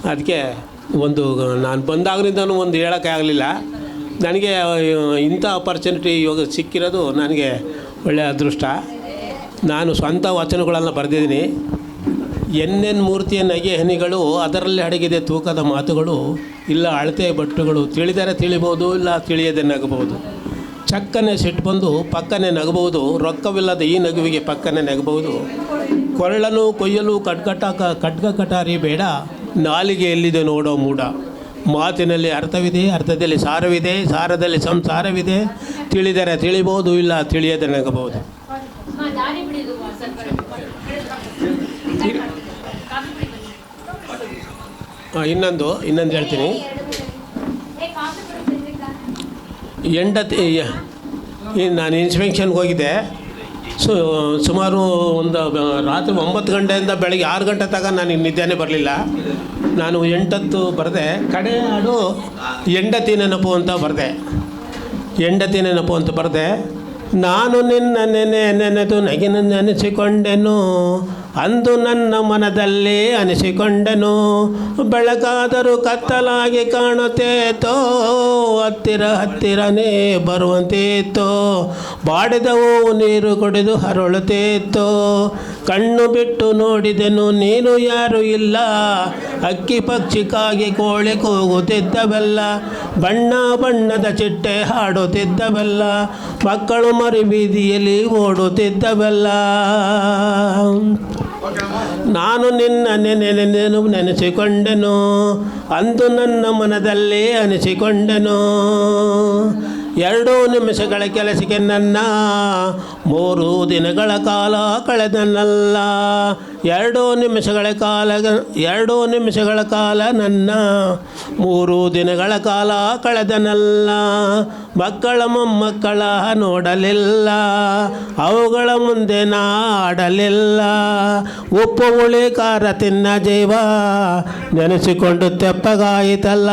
ಅದಕ್ಕೆ ಒಂದು ನಾನು ಬಂದಾಗಲಿಂದನೂ ಒಂದು ಹೇಳೋಕ್ಕೆ ಆಗಲಿಲ್ಲ. ನನಗೆ ಇಂಥ ಆಪರ್ಚುನಿಟಿ ಇವಾಗ ಸಿಕ್ಕಿರೋದು ನನಗೆ ಒಳ್ಳೆಯ ಅದೃಷ್ಟ. ನಾನು ಸ್ವಂತ ವಚನಗಳನ್ನು ಬರೆದಿದ್ದೀನಿ. ಎನ್ನೆನ್ ಮೂರ್ತಿಯ ನಗೆ ಹನಿಗಳು, ಅದರಲ್ಲಿ ಅಡಗಿದೆ ತೂಕದ ಮಾತುಗಳು, ಇಲ್ಲ ಅಳತೆ ಬಟ್ಟುಗಳು, ತಿಳಿದರೆ ತಿಳಿಬೋದು, ಇಲ್ಲ ತಿಳಿಯದೆ ನಗಬಹುದು. ಚಕ್ಕನೆ ಸಿಟ್ಟು ಬಂದು ಪಕ್ಕನೆ ನಗಬಹುದು, ರೊಕ್ಕವಿಲ್ಲದ ಈ ನಗುವಿಗೆ ಪಕ್ಕನೆ ನಗಬಹುದು. ಕೊರಳನು ಕೊಯ್ಯಲು ಖಡ್ಗ ಕಟಾರಿ ಬೇಡ, ನಾಲಿಗೆ ಎಲ್ಲಿದೆ ನೋಡೋ ಮೂಡ. ಮಾತಿನಲ್ಲಿ ಅರ್ಥವಿದೆ, ಅರ್ಥದಲ್ಲಿ ಸಾರವಿದೆ, ಸಾರದಲ್ಲಿ ಸಂಸಾರವಿದೆ, ತಿಳಿದರೆ ತಿಳಿಬೋದು, ಇಲ್ಲ ತಿಳಿಯದೆ ನಗಬಹುದು. ಇನ್ನೊಂದು ಹೇಳ್ತೀನಿ. ನಾನು ಇನ್ಸ್ಪೆಕ್ಷನ್ಗೆ ಹೋಗಿದ್ದೆ. ಸುಮಾರು ಒಂದು ರಾತ್ರಿ 9 ಗಂಟೆಯಿಂದ ಬೆಳಗ್ಗೆ 6 ಗಂಟೆ ತನಕ ನನಗೆ ನಿದ್ದೆನೇ ಬರಲಿಲ್ಲ. ನಾನು 8 ಬರೆದೆ. ಕಡೆ ಹಾಡು ಹೆಂಡತಿ ನೆನಪು ಅಂತ ಬರೆದೆ. ನಾನು ನಿನ್ನ ನೆನೆದು ನೆನೆಸಿಕೊಂಡೆನು, ಅಂದು ನನ್ನ ಮನದಲ್ಲಿ ಅನಿಸಿಕೊಂಡೆನು. ಬೆಳಕಾದರೂ ಕತ್ತಲಾಗಿ ಕಾಣುತ್ತೇತೋ, ಹತ್ತಿರನೇ ಬರುವಂತೇತೋ. ಬಾಡಿದವು ನೀರು ಕುಡಿದು ಹರಳುತ್ತೇತೋ. ಕಣ್ಣು ಬಿಟ್ಟು ನೋಡಿದೆನು ನೀನು ಯಾರು ಇಲ್ಲ, ಅಕ್ಕಿ ಪಕ್ಷಿಕಾಗಿ ಕೋಳಿ ಕೂಗುತ್ತಿದ್ದವೆಲ್ಲ. ಬಣ್ಣದ ಚಿಟ್ಟೆ ಹಾಡುತ್ತಿದ್ದವೆಲ್ಲ, ಮಕ್ಕಳು ಮರಿ ಬೀದಿಯಲ್ಲಿ ಓಡುತ್ತಿದ್ದವೆಲ್ಲ. ನಾನು ನಿನ್ನ ನೆನೆಸಿಕೊಂಡೆನು, ಅಂದು ನನ್ನ ಮನದಲ್ಲಿ ಅನಿಸಿಕೊಂಡೆನು. 2 ನಿಮಿಷಗಳ ಕೆಲಸಕ್ಕೆ ನನ್ನ 3 ದಿನಗಳ ಕಾಲ ಕಳೆದನಲ್ಲ. 2 ನಿಮಿಷಗಳ ಕಾಲ ನನ್ನ 3 ದಿನಗಳ ಕಾಲ ಕಳೆದನಲ್ಲ. ಮಕ್ಕಳ ಮೊಮ್ಮಕ್ಕಳ ನೋಡಲಿಲ್ಲ, ಅವುಗಳ ಮುಂದೆ ನಾಡಲಿಲ್ಲ. ಉಪ್ಪು ಹುಳಿ ಖಾರ ತಿನ್ನ ಜೀವ ನೆನೆಸಿಕೊಂಡು ತೆಪ್ಪಗಾಯಿತಲ್ಲ.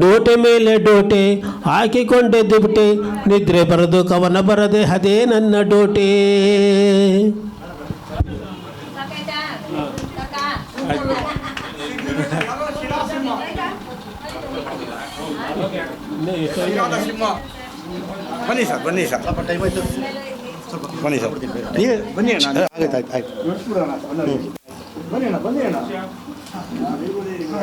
ಡೂಟಿ ಮೇಲೆ ಡೂಟಿ ಹಾಕಿಕೊಂಡಿದ್ದು ಬಿಟ್ಟು ನಿದ್ರೆ ಬರದು ಕವನ ಬರದೆ ಅದೇ ನನ್ನ ಡ್ಯೂಟಿ. ಬನ್ನಿ ಸರ್ ಸ್ವಲ್ಪ ಟೈಮ್ ಆಯಿತು. ಬನ್ನಿ ಸರ್, ಬನ್ನಿ ಅಣ್ಣ. ಆಯ್ತು ಬನ್ನಿ ಅಣ್ಣ.